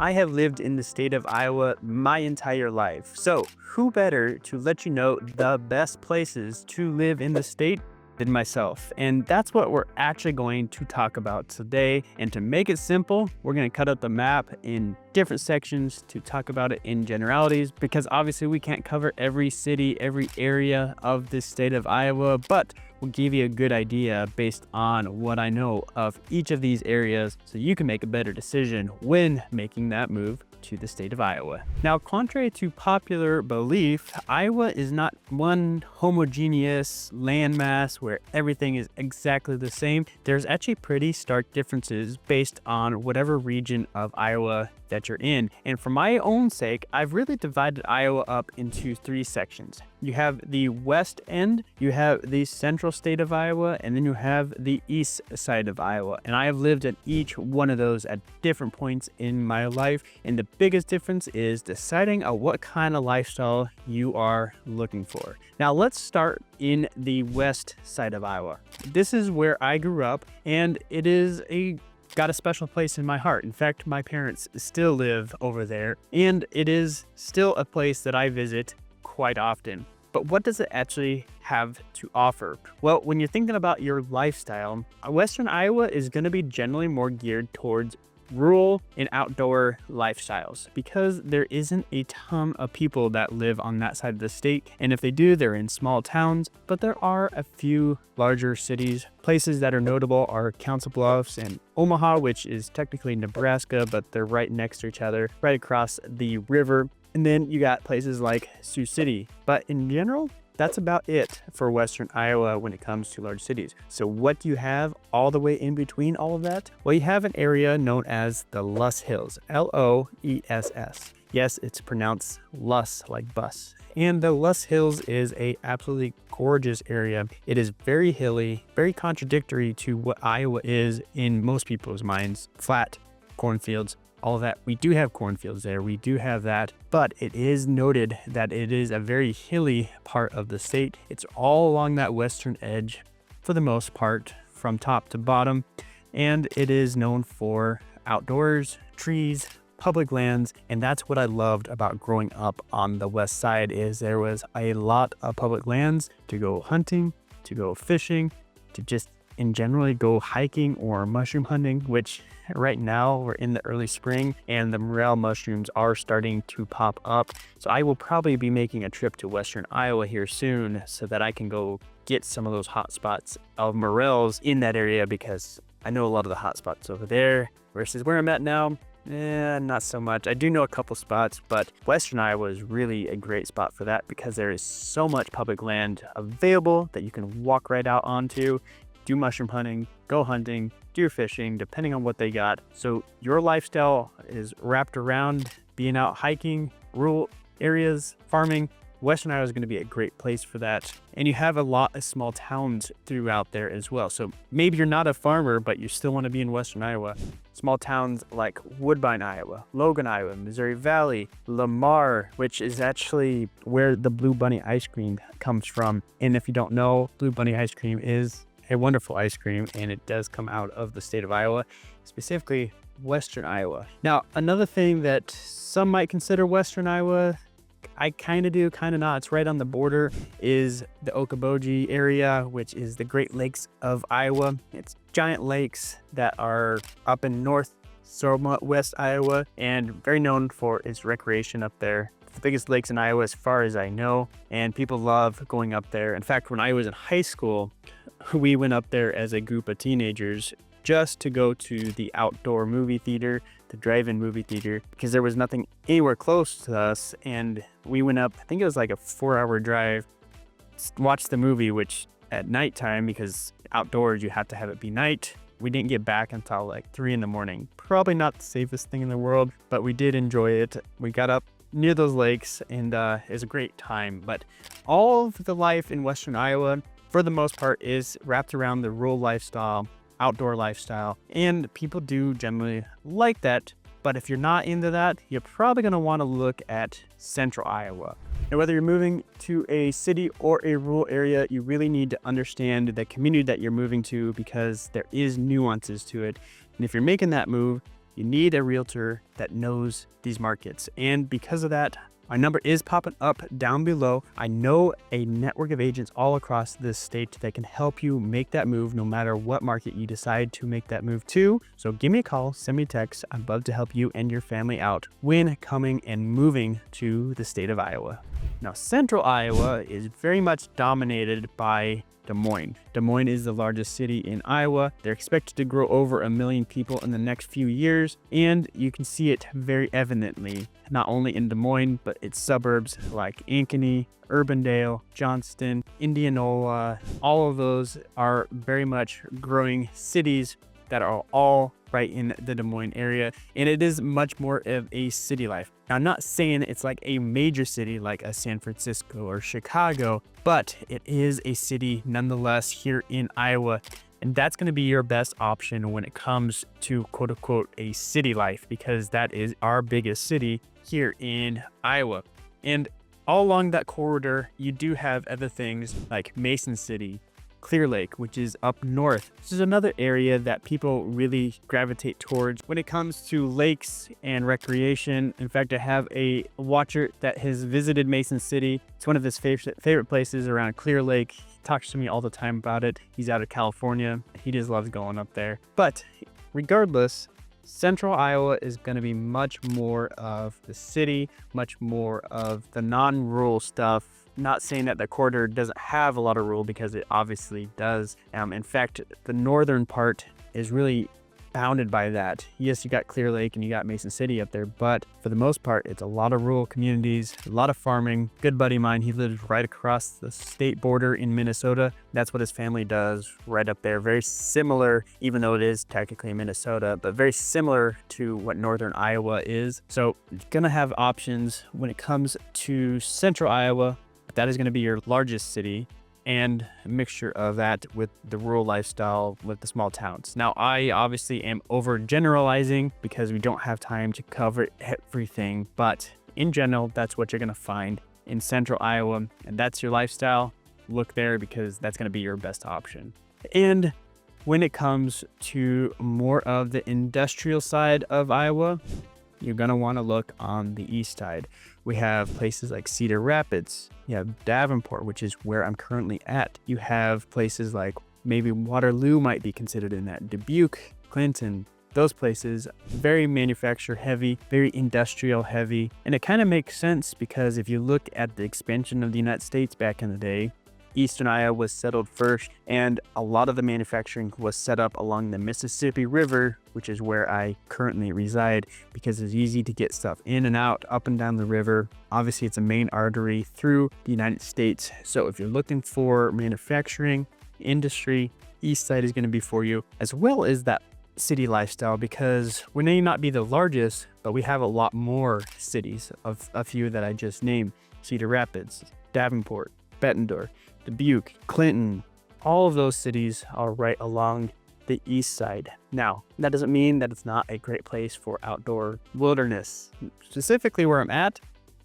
I have lived in the state of Iowa my entire life, so who better to let you know the best places to live in the state than myself? And that's what we're actually going to talk about today. And to make it simple, we're going to cut up the map in different sections to talk about it in generalities, because obviously we can't cover every city, every area of this state of Iowa, but we'll give you a good idea based on what I know of each of these areas so you can make a better decision when making that move to the state of Iowa. Now, contrary to popular belief, Iowa is not one homogeneous landmass where everything is exactly the same. There's actually pretty stark differences based on whatever region of Iowa that you're in. And for my own sake, I've really divided Iowa up into three sections. You have the west end, you have the central state of Iowa, and then you have the east side of Iowa. And I have lived in each one of those at different points in my life. And the biggest difference is deciding on what kind of lifestyle you are looking for. Now let's start in the west side of Iowa. This is where I grew up, and it is got a special place in my heart. In fact, my parents still live over there, and it is still a place that I visit quite often. But what does it actually have to offer? Well, when you're thinking about your lifestyle, Western Iowa is going to be generally more geared towards rural and outdoor lifestyles, because there isn't a ton of people that live on that side of the state. And if they do, they're in small towns, but there are a few larger cities. Places that are notable are Council Bluffs and Omaha, which is technically Nebraska, but they're right next to each other, right across the river. And then you got places like Sioux City. But in general, that's about it for Western Iowa when it comes to large cities. So what do you have all the way in between all of that? Well, you have an area known as the Loess Hills, Loess. Yes, it's pronounced Luss, like bus. And the Loess Hills is a absolutely gorgeous area. It is very hilly, very contradictory to what Iowa is in most people's minds. Flat, cornfields, all of that. We do have cornfields there, we do have that, but it is noted that it is a very hilly part of the state. It's all along that western edge for the most part, from top to bottom, and it is known for outdoors, trees, public lands. And that's what I loved about growing up on the west side, is there was a lot of public lands to go hunting, to go fishing, to just in generally go hiking or mushroom hunting, which right now we're in the early spring and the morel mushrooms are starting to pop up. So I will probably be making a trip to Western Iowa here soon so that I can go get some of those hot spots of morels in that area, because I know a lot of the hot spots over there versus where I'm at now. Not so much. I do know a couple spots, but Western Iowa is really a great spot for that, because there is so much public land available that you can walk right out onto, do mushroom hunting, go hunting, deer fishing, depending on what they got. So your lifestyle is wrapped around being out hiking, rural areas, farming. Western Iowa is going to be a great place for that. And you have a lot of small towns throughout there as well. So maybe you're not a farmer, but you still want to be in Western Iowa. Small towns like Woodbine, Iowa, Logan, Iowa, Missouri Valley, Lamar, which is actually where the Blue Bunny ice cream comes from. And if you don't know, Blue Bunny ice cream is a wonderful ice cream, and it does come out of the state of Iowa, specifically Western Iowa. Now, another thing that some might consider Western Iowa, I kind of do, kind of not, it's right on the border, is the Okoboji area, which is the Great Lakes of Iowa. It's giant lakes that are up in north, somewhat west Iowa, and very known for its recreation up there. The biggest lakes in Iowa as far as I know, and people love going up there. In fact, when I was in high school, we went up there as a group of teenagers just to go to the outdoor movie theater, the drive-in movie theater, because there was nothing anywhere close to us. And we went up, I think it was like a 4-hour drive, watched the movie, which at nighttime, because outdoors you have to have it be night. We didn't get back until like 3 in the morning. Probably not the safest thing in the world, but we did enjoy it. We got up near those lakes, and it was a great time. But all of the life in Western Iowa, for the most part, is wrapped around the rural lifestyle, outdoor lifestyle, and people do generally like that. But if you're not into that, you're probably going to want to look at central Iowa. And whether you're moving to a city or a rural area, you really need to understand the community that you're moving to, because there is nuances to it. And if you're making that move, You need a realtor that knows these markets. And because of that, my number is popping up down below. I know a network of agents all across this state that can help you make that move no matter what market you decide to make that move to. So give me a call, send me a text. I'd love to help you and your family out when coming and moving to the state of Iowa. Now, central Iowa is very much dominated by Des Moines. Des Moines is the largest city in Iowa. They're expected to grow over 1 million people in the next few years, and you can see it very evidently, not only in Des Moines, but its suburbs like Ankeny, Urbandale, Johnston, Indianola. All of those are very much growing cities that are all right in the Des Moines area, and it is much more of a city life. Now, I'm not saying it's like a major city like a San Francisco or Chicago, but it is a city nonetheless here in Iowa, and that's going to be your best option when it comes to quote unquote a city life, because that is our biggest city here in Iowa. And all along that corridor, you do have other things like Mason City, Clear Lake, which is up north. This is another area that people really gravitate towards when it comes to lakes and recreation. In fact, I have a watcher that has visited Mason City. It's one of his favorite places around Clear Lake. He talks to me all the time about it. He's out of California. He just loves going up there. But regardless, central Iowa is going to be much more of the city, much more of the non-rural stuff. Not saying that the corridor doesn't have a lot of rural, because it obviously does. In fact, the northern part is really bounded by that. Yes, you got Clear Lake and you got Mason City up there, but for the most part, it's a lot of rural communities, a lot of farming. Good buddy of mine, he lives right across the state border in Minnesota. That's what his family does right up there. Very similar, even though it is technically Minnesota, but very similar to what northern Iowa is. So you're gonna have options when it comes to central Iowa. That is going to be your largest city, and a mixture of that with the rural lifestyle with the small towns. Now, I obviously am overgeneralizing because we don't have time to cover everything, but in general, that's what you're going to find in central Iowa, and that's your lifestyle. Look there, because that's going to be your best option. And when it comes to more of the industrial side of Iowa, you're going to want to look on the east side. We have places like Cedar Rapids. You have Davenport, which is where I'm currently at. You have places like maybe Waterloo might be considered in that. Dubuque, Clinton, those places, very manufacturer heavy, very industrial heavy. And it kind of makes sense, because if you look at the expansion of the United States back in the day, Eastern Iowa was settled first, and a lot of the manufacturing was set up along the Mississippi River, which is where I currently reside, because it's easy to get stuff in and out, up and down the river. Obviously, it's a main artery through the United States. So if you're looking for manufacturing, industry, east side is going to be for you, as well as that city lifestyle, because we may not be the largest, but we have a lot more cities of a few that I just named. Cedar Rapids, Davenport, Bettendorf, Dubuque, Clinton, all of those cities are right along the east side. Now, that doesn't mean that it's not a great place for outdoor wilderness. Specifically where I'm at,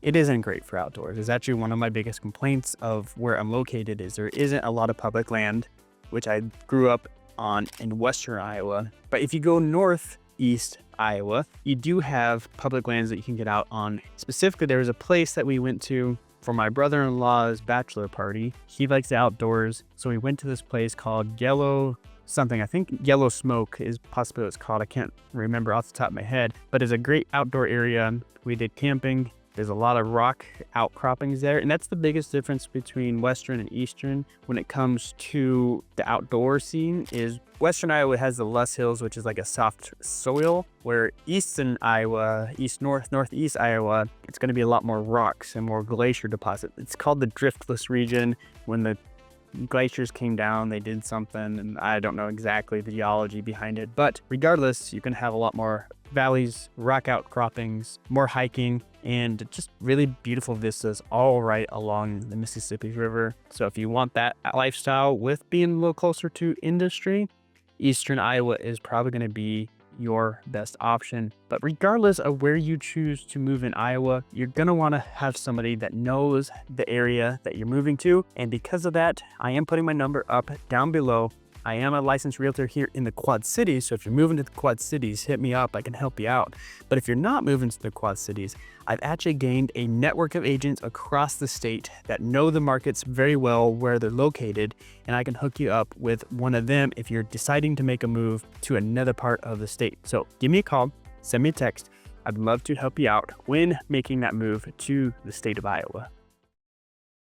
it isn't great for outdoors. It's actually one of my biggest complaints of where I'm located is there isn't a lot of public land, which I grew up on in western Iowa. But if you go northeast Iowa, you do have public lands that you can get out on. Specifically, there was a place that we went to for my brother-in-law's bachelor party. He likes the outdoors, so we went to this place called Yellow something. I think Yellow Smoke is possibly what it's called. I can't remember off the top of my head, but it's a great outdoor area. We did camping. There's a lot of rock outcroppings there, and that's the biggest difference between Western and Eastern when it comes to the outdoor scene. Is Western Iowa has the less hills, which is like a soft soil, where Eastern Iowa, northeast Iowa, it's going to be a lot more rocks and more glacier deposit. It's called the driftless region. When the glaciers came down, they did something, and I don't know exactly the geology behind it, but regardless, you can have a lot more valleys, rock outcroppings, more hiking, and just really beautiful vistas all right along the Mississippi River. So if you want that lifestyle with being a little closer to industry, Eastern Iowa is probably going to be your best option. But regardless of where you choose to move in Iowa, you're going to want to have somebody that knows the area that you're moving to. And because of that, I am putting my number up down below. I am a licensed realtor here in the Quad Cities, so if you're moving to the Quad Cities, hit me up, I can help you out. But if you're not moving to the Quad Cities, I've actually gained a network of agents across the state that know the markets very well, where they're located, and I can hook you up with one of them if you're deciding to make a move to another part of the state. So give me a call, send me a text. I'd love to help you out when making that move to the state of Iowa.